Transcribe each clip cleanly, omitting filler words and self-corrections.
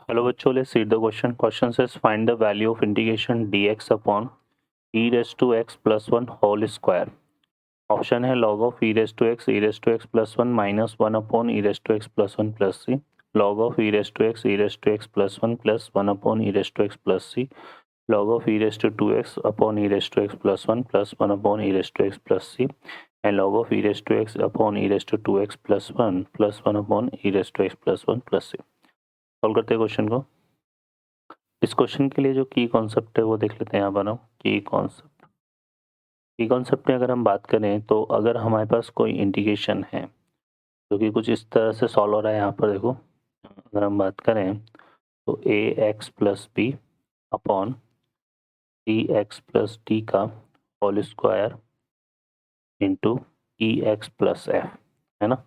Hello बच्चों, let's read the question. Question says find the value of integration dx upon e raised to x plus 1 whole square. Option है log of e raised to x plus 1 minus 1 upon e raised to x plus 1 plus c, log of e raised to x plus 1 plus 1 upon e raised to x plus c, log of e raised to 2x upon e raised to x plus 1 plus 1 upon e raised to x plus c, and log of e raised to x upon e raised to 2x plus 1 plus 1 upon e raised to x plus 1 plus c. Solve करते हैं question को. इस question के लिए जो की concept है वो देख लेते हैं यहाँ पर हम. की कॉन्सेप्ट में अगर हम बात करें तो अगर हमारे पास कोई इंटीग्रेशन है जो कि कुछ इस तरह से सॉल्व हो रहा है. यहाँ पर देखो, अगर हम बात करें तो ए एक्स प्लस बी अपॉन सी एक्स प्लस डी का होल स्क्वायर इंटू ई एक्स प्लस एफ, है ना.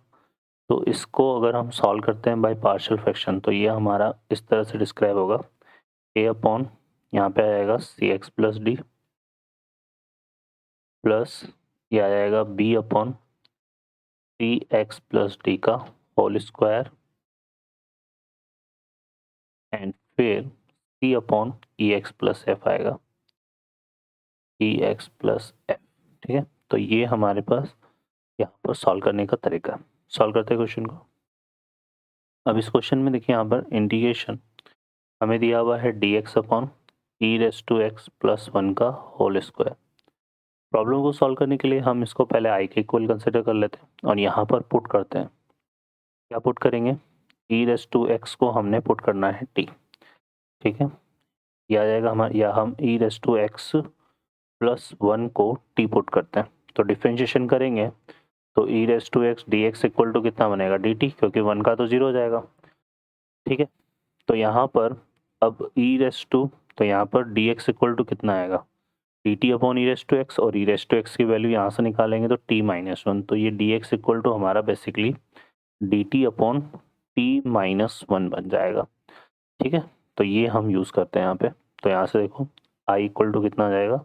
तो इसको अगर हम सॉल्व करते हैं बाय पार्शियल फ्रैक्शन तो ये हमारा इस तरह से डिस्क्राइब होगा. ए अपॉन यहाँ पे आएगा सी एक्स प्लस डी प्लस ये आ जाएगा बी अपॉन सी एक्स प्लस डी का होल स्क्वायर एंड फिर सी अपॉन ई एक्स प्लस एफ आएगा, ई एक्स प्लस एफ. ठीक है, तो ये हमारे पास यहाँ पर सॉल्व करने का तरीका है. सॉल्व करते हैं क्वेश्चन को. अब इस क्वेश्चन में देखिए, यहाँ पर इंटीग्रेशन हमें दिया हुआ है d x upon e raise to x plus 1 का होल स्क्वायर. प्रॉब्लम को सॉल्व करने के लिए हम इसको पहले आई के इक्वल कंसिडर कर लेते हैं और यहाँ पर पुट करते हैं. क्या पुट करेंगे? ई रेस टू एक्स को हमने पुट करना है टी. ठीक है, यह आ जाएगा हमारा, या हम ई रेस टू एक्स प्लस 1 को टी पुट करते हैं तो डिफ्रेंशिएशन करेंगे तो E raise to X D x equal to कितना बनेगा? डी टी, क्योंकि 1 का तो 0 हो जाएगा. ठीक है, तो यहाँ पर अब ई रेस टू, तो यहाँ पर डी एक्स इक्वल टू कितना आएगा? D t upon e raise to x, और ई रेस टू एक्स की वैल्यू यहाँ से निकालेंगे तो टी माइनस 1, तो ये डी एक्स इक्वल टू हमारा basically d t upon t minus 1 बन जाएगा. ठीक है, तो ये हम यूज़ करते हैं यहाँ पे. तो यहाँ से देखो आई इक्वल टू कितना आ जाएगा?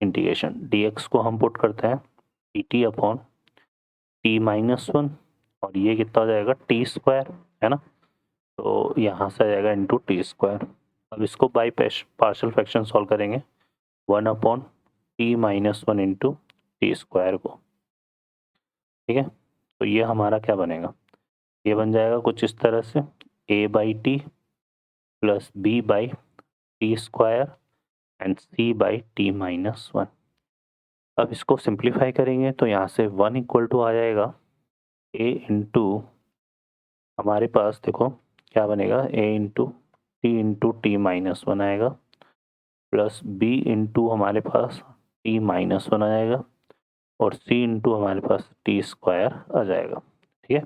इंटीग्रेशन डी एक्स को हम पुट करते हैं D t upon t minus 1, और ये कितना हो जाएगा? टी स्क्वायर, है ना. तो यहाँ से आ जाएगा इंटू टी स्क्वायर. अब इसको बाई पार्शियल फ्रैक्शन सॉल्व करेंगे 1 upon t minus 1 into T square को. ठीक है, तो ये हमारा क्या बनेगा? ये बन जाएगा कुछ इस तरह से a by t plus b by t square and c by t minus 1. अब इसको सिंप्लीफाई करेंगे तो यहाँ से 1 इक्वल टू आ जाएगा a इंटू, हमारे पास देखो क्या बनेगा, a इंटू टी माइनस 1 आएगा प्लस b इंटू हमारे पास टी माइनस 1 आ जाएगा और c इंटू हमारे पास टी स्क्वायर आ जाएगा. ठीक है,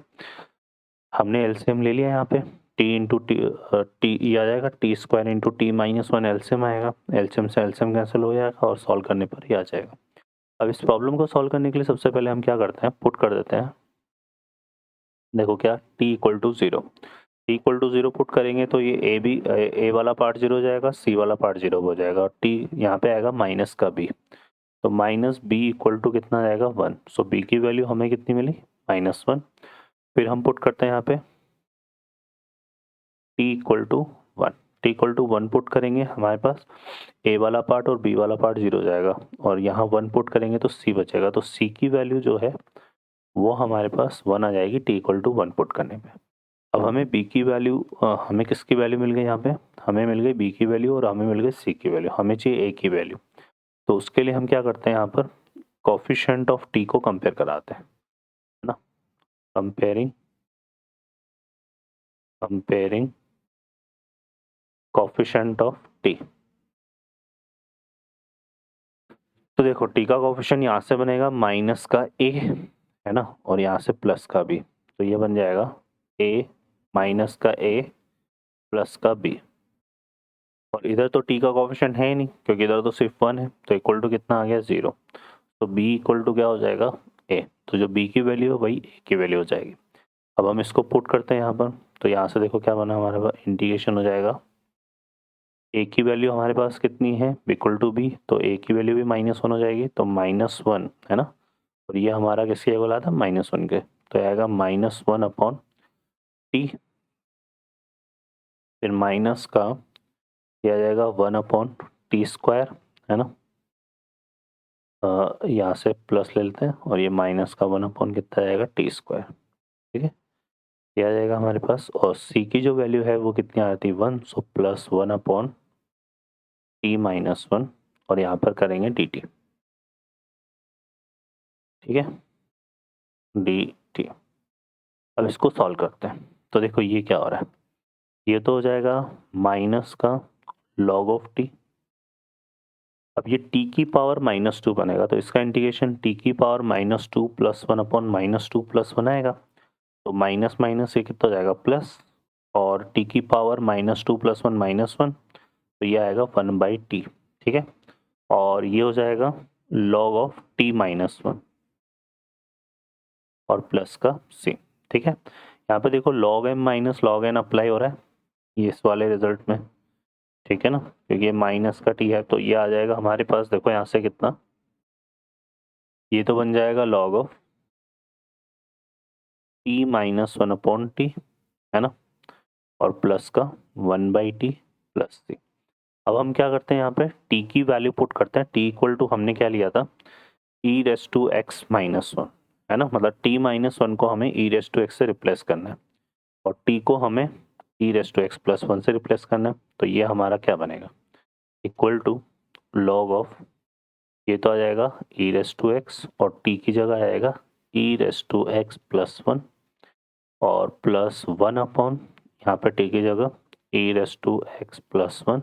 हमने एलसीएम ले लिया यहाँ पे. टी इंटू टी आ जाएगा, T square into T minus 1 LCM आएगा, एलसीएम से एलसीएम कैंसिल हो जाएगा और सॉल्व करने पर ही आ जाएगा. अब इस प्रॉब्लम को सॉल्व करने के लिए सबसे पहले हम क्या करते हैं? पुट कर देते हैं. देखो क्या, t equal to 0, t equal to 0 put करेंगे तो ये ए वाला पार्ट 0 हो जाएगा, सी वाला पार्ट 0 हो जाएगा और टी यहाँ पे आएगा माइनस का बी, तो माइनस बी इक्वल टू कितना आएगा? 1. सो बी की वैल्यू हमें कितनी मिली? -1. फिर हम पुट करते हैं यहाँ पे t equal to 1. T equal to 1 put करेंगे, हमारे पास a वाला पार्ट और b वाला पार्ट 0 हो जाएगा और यहाँ 1 पुट करेंगे तो c बचेगा. तो c की वैल्यू जो है वो हमारे पास 1 आ जाएगी t इक्वल टू 1 पुट करने पे. अब हमें b की वैल्यू, हमें किसकी वैल्यू मिल गई यहाँ पे? हमें मिल गई b की वैल्यू और हमें मिल गई c की वैल्यू. हमें चाहिए a की वैल्यू, तो उसके लिए हम क्या करते हैं? यहाँ पर कोफिशिएंट ऑफ t को कंपेयर कराते हैं, है ना. Comparing coefficient of t. तो देखो t का कोफिशिएंट यहाँ से बनेगा माइनस का a, है ना, और यहाँ से प्लस का b, तो ये बन जाएगा a माइनस का a प्लस का b. और इधर तो t का कोफिशिएंट है ही नहीं क्योंकि इधर तो सिर्फ 1 है, तो इक्वल टू कितना आ गया? 0. तो b इक्वल टू क्या हो जाएगा? a. तो जो b की वैल्यू है वही a की वैल्यू हो जाएगी. अब हम इसको पुट करते हैं यहाँ पर, तो यहाँ से देखो क्या बना हमारे पास? इंटीग्रेशन हो जाएगा, a की वैल्यू हमारे पास कितनी है? इक्वल टू b, तो a की वैल्यू भी -1 हो जाएगी, तो -1, है ना. और ये हमारा किसके इक्वल आता? -1 के, तो आएगा -1 अपॉन टी फिर माइनस का किया जाएगा 1/t², है ना। यहाँ से प्लस ले लेते हैं और ये माइनस का 1 कितना आएगा t², ठीक है। ये आ जाएगा हमारे पास, और c की जो वैल्यू है वो कितनी आ रही थी 1, सो +1/t-1 और यहाँ पर करेंगे dt, ठीक है, dt। अब इसको सॉल्व करते हैं, तो देखो ये क्या हो रहा है, ये तो हो जाएगा माइनस का log ऑफ t। अब ये t की पावर -2 बनेगा, तो इसका इंटीग्रेशन t की पावर -2 + 1/-2 + 1 आएगा, तो माइनस माइनस ये कितना हो जाएगा प्लस, और t की पावर -2 + 1 -1, तो ये आएगा 1/t, ठीक है। और ये हो जाएगा log ऑफ t-1 और प्लस का c, ठीक है। यहाँ पे देखो log m - log n apply हो रहा है ये इस वाले रिजल्ट में, ठीक है ना, क्योंकि ये माइनस का t है, तो ये आ जाएगा हमारे पास, देखो यहाँ से कितना, ये तो बन जाएगा log ऑफ t-1/t, है ना, और प्लस का 1/t प्लस c। अब हम क्या करते हैं, यहाँ पे t की वैल्यू पुट करते हैं, t = हमने क्या लिया था e⁻x-1, है ना, मतलब t-1 को हमें e⁻x से रिप्लेस करना है और t को हमें e⁻x+1 से रिप्लेस करना है, तो ये हमारा क्या बनेगा log ऑफ, ये तो आ जाएगा e⁻x और t की जगह आएगा e⁻x+1 और +1/, यहाँ पे t की जगह e⁻x+1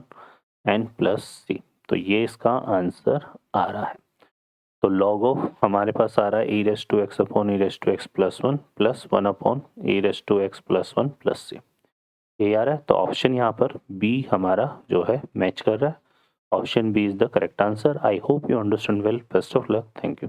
एंड प्लस c, तो ये इसका आंसर आ रहा है। तो log ऑफ हमारे पास आ रहा है e⁻x/e⁻x+1 + 1/e⁻x+1 + c, ये आ रहा है। तो ऑप्शन यहाँ पर बी हमारा जो है मैच कर रहा है, option B is the correct answer. I hope you understand well, best of luck, thank you.